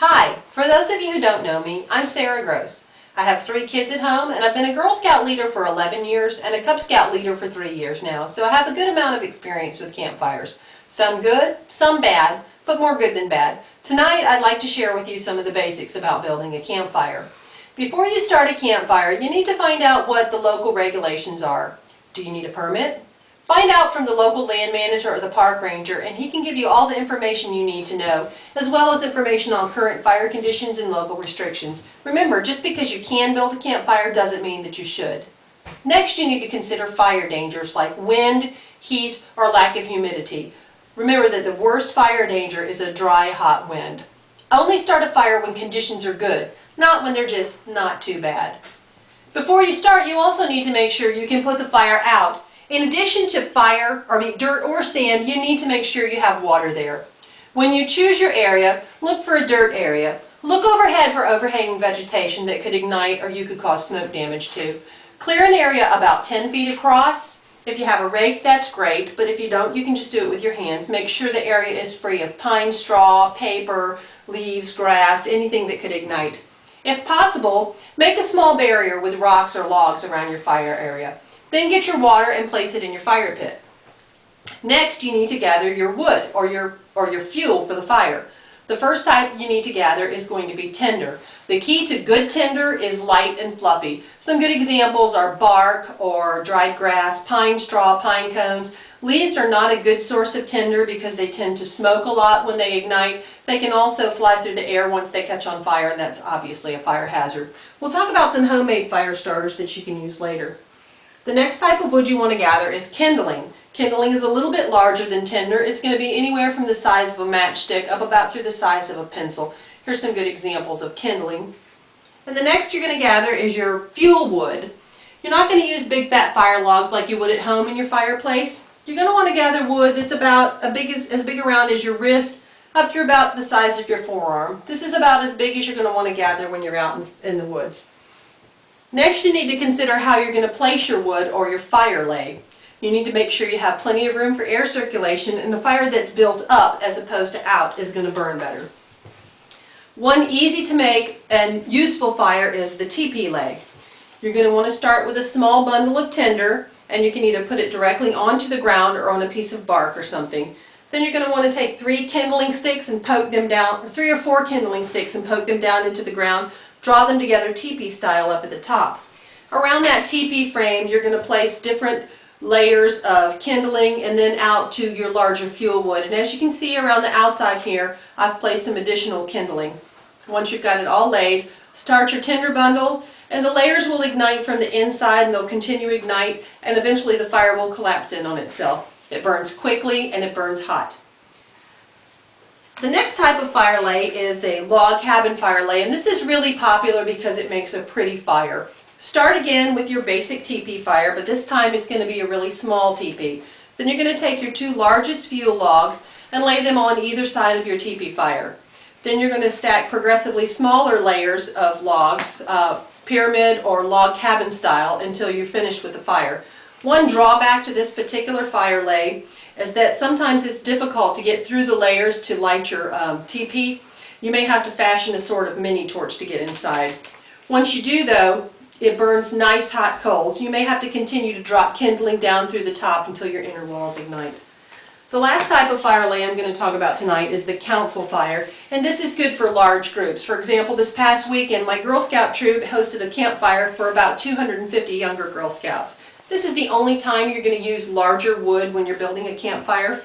Hi, for those of you who don't know me, I'm Sara Gross. I have 3 kids at home and I've been a Girl Scout leader for 11 years and a Cub Scout leader for 3 years now, so I have a good amount of experience with campfires. Some good, some bad, but more good than bad. Tonight I'd like to share with you some of the basics about building a campfire. Before you start a campfire, you need to find out what the local regulations are. Do you need a permit? Find out from the local land manager or the park ranger, and he can give you all the information you need to know, as well as information on current fire conditions and local restrictions. Remember, just because you can build a campfire doesn't mean that you should. Next, you need to consider fire dangers like wind, heat, or lack of humidity. Remember that the worst fire danger is a dry, hot wind. Only start a fire when conditions are good, not when they're just not too bad. Before you start, you also need to make sure you can put the fire out. In addition to dirt or sand, you need to make sure you have water there. When you choose your area, look for a dirt area. Look overhead for overhanging vegetation that could ignite or you could cause smoke damage to. Clear an area about 10 feet across. If you have a rake, that's great, but if you don't, you can just do it with your hands. Make sure the area is free of pine straw, paper, leaves, grass, anything that could ignite. If possible, make a small barrier with rocks or logs around your fire area. Then get your water and place it in your fire pit. Next, you need to gather your wood or your fuel for the fire. The first type you need to gather is going to be tinder. The key to good tinder is light and fluffy. Some good examples are bark or dried grass, pine straw, pine cones. Leaves are not a good source of tinder because they tend to smoke a lot when they ignite. They can also fly through the air once they catch on fire, and that's obviously a fire hazard. We'll talk about some homemade fire starters that you can use later. The next type of wood you want to gather is kindling. Kindling is a little bit larger than tinder. It's going to be anywhere from the size of a matchstick up about through the size of a pencil. Here's some good examples of kindling. And the next you're going to gather is your fuel wood. You're not going to use big fat fire logs like you would at home in your fireplace. You're going to want to gather wood that's about as big around as your wrist up through about the size of your forearm. This is about as big as you're going to want to gather when you're out in the woods. Next, you need to consider how you're going to place your wood or your fire lay. You need to make sure you have plenty of room for air circulation, and a fire that's built up as opposed to out is going to burn better. One easy to make and useful fire is the teepee lay. You're going to want to start with a small bundle of tinder, and you can either put it directly onto the ground or on a piece of bark or something. Then you're going to want to take 3 kindling sticks and poke them down, or 3 or 4 kindling sticks and poke them down into the ground. Draw them together teepee style up at the top. Around that teepee frame, you're going to place different layers of kindling and then out to your larger fuel wood. And as you can see around the outside here, I've placed some additional kindling. Once you've got it all laid, start your tinder bundle, and the layers will ignite from the inside, and they'll continue to ignite, and eventually the fire will collapse in on itself. It burns quickly and it burns hot. The next type of fire lay is a log cabin fire lay, and this is really popular because it makes a pretty fire. Start again with your basic teepee fire, but this time it's going to be a really small teepee. Then you're going to take your 2 largest fuel logs and lay them on either side of your teepee fire. Then you're going to stack progressively smaller layers of logs, pyramid or log cabin style, until you're finished with the fire. One drawback to this particular fire lay is that sometimes it's difficult to get through the layers to light your teepee. You may have to fashion a sort of mini torch to get inside. Once you do, though, it burns nice hot coals. You may have to continue to drop kindling down through the top until your inner walls ignite. The last type of fire lay I'm going to talk about tonight is the council fire, and this is good for large groups. For example, this past weekend my Girl Scout troop hosted a campfire for about 250 younger Girl Scouts. This is the only time you're going to use larger wood when you're building a campfire.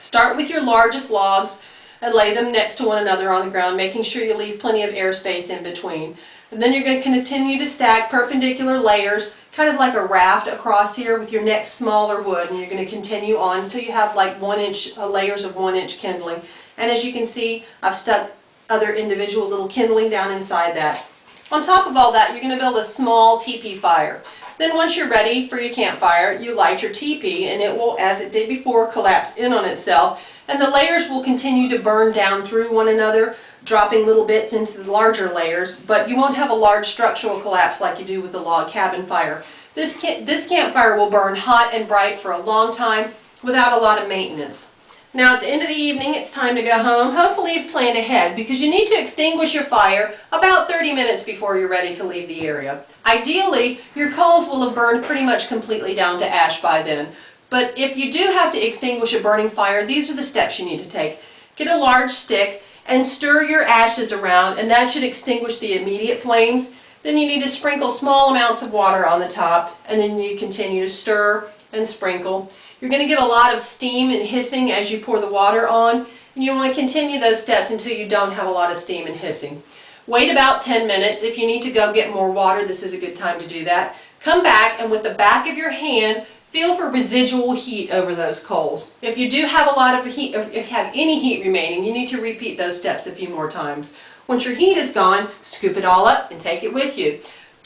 Start with your largest logs and lay them next to one another on the ground, making sure you leave plenty of airspace in between. And then you're going to continue to stack perpendicular layers, kind of like a raft across here with your next smaller wood, and you're going to continue on until you have like 1-inch layers of 1-inch kindling. And as you can see, I've stuck other individual little kindling down inside that. On top of all that, you're going to build a small teepee fire. Then once you're ready for your campfire, you light your teepee, and it will, as it did before, collapse in on itself, and the layers will continue to burn down through one another, dropping little bits into the larger layers, but you won't have a large structural collapse like you do with the log cabin fire. This campfire will burn hot and bright for a long time without a lot of maintenance. Now at the end of the evening, it's time to go home. Hopefully you've planned ahead because you need to extinguish your fire about 30 minutes before you're ready to leave the area. Ideally, your coals will have burned pretty much completely down to ash by then. But if you do have to extinguish a burning fire, these are the steps you need to take. Get a large stick and stir your ashes around, and that should extinguish the immediate flames. Then you need to sprinkle small amounts of water on the top, and then you continue to stir and sprinkle. You're going to get a lot of steam and hissing as you pour the water on, and you want to continue those steps until you don't have a lot of steam and hissing. Wait about 10 minutes. If you need to go get more water, this is a good time to do that. Come back, and with the back of your hand, feel for residual heat over those coals. If you do have a lot of heat, or if you have any heat remaining, you need to repeat those steps a few more times. Once your heat is gone, scoop it all up and take it with you.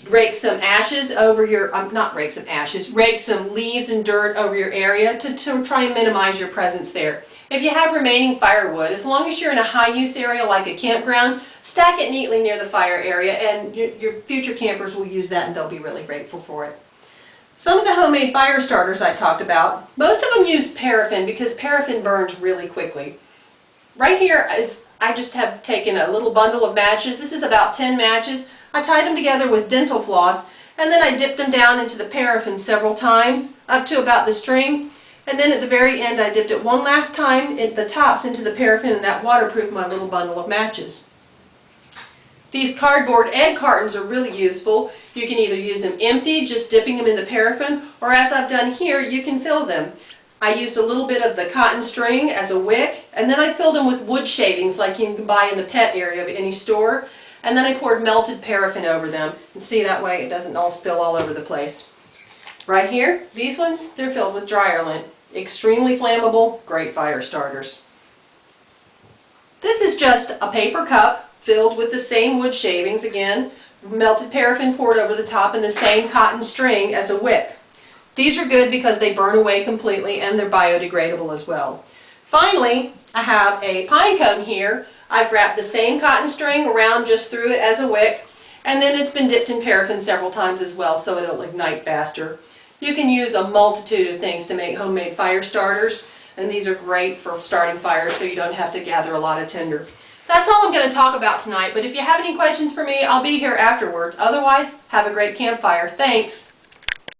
Rake some ashes over your, rake some leaves and dirt over your area to try and minimize your presence there. If you have remaining firewood, as long as you're in a high use area like a campground, stack it neatly near the fire area, and your future campers will use that and they'll be really grateful for it. Some of the homemade fire starters I talked about, most of them use paraffin because paraffin burns really quickly. Right here is, I just have taken a little bundle of matches. This is about 10 matches. I tied them together with dental floss, and then I dipped them down into the paraffin several times, up to about the string. And then at the very end I dipped it one last time at the tops into the paraffin, and that waterproofed my little bundle of matches. These cardboard egg cartons are really useful. You can either use them empty, just dipping them in the paraffin, or as I've done here, you can fill them. I used a little bit of the cotton string as a wick, and then I filled them with wood shavings like you can buy in the pet area of any store. And then I poured melted paraffin over them. And see, that way it doesn't all spill all over the place. Right here, these ones, they're filled with dryer lint. Extremely flammable, great fire starters. This is just a paper cup filled with the same wood shavings, again, melted paraffin poured over the top, and the same cotton string as a wick. These are good because they burn away completely and they're biodegradable as well. Finally, I have a pine cone here. I've wrapped the same cotton string around just through it as a wick, and then it's been dipped in paraffin several times as well so it'll ignite faster. You can use a multitude of things to make homemade fire starters, and these are great for starting fires so you don't have to gather a lot of tinder. That's all I'm going to talk about tonight, but if you have any questions for me, I'll be here afterwards. Otherwise, have a great campfire. Thanks!